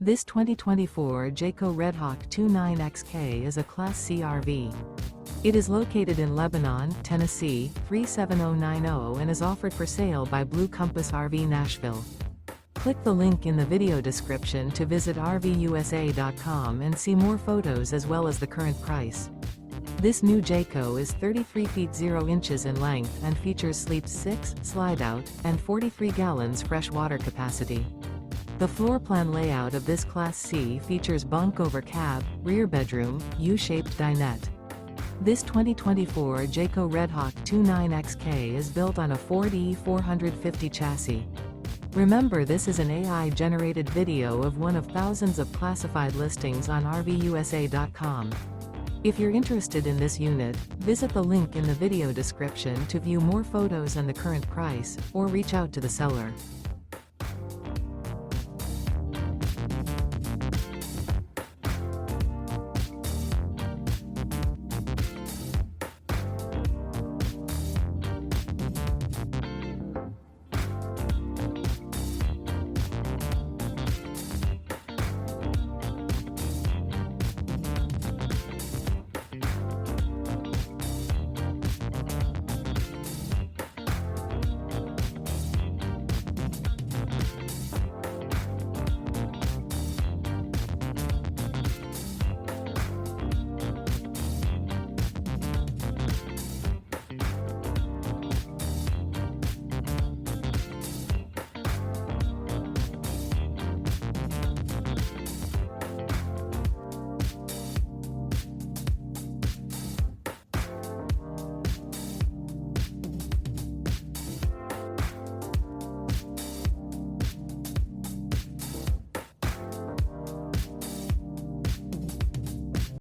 This 2024 Jayco Redhawk 29XK is a Class C RV. It is located in Lebanon, Tennessee, 37090 and is offered for sale by Blue Compass RV Nashville. Click the link in the video description to visit RVUSA.com and see more photos as well as the current price. This new Jayco is 33 feet 0 inches in length and features Sleep 6, Slideout, and 43 gallons fresh water capacity. The floor plan layout of this Class C features bunk over cab, rear bedroom, U-shaped dinette. This 2024 Jayco Redhawk 29XK is built on a Ford E450 chassis. Remember, this is an AI-generated video of one of thousands of classified listings on RVUSA.com. If you're interested in this unit, visit the link in the video description to view more photos and the current price, or reach out to the seller.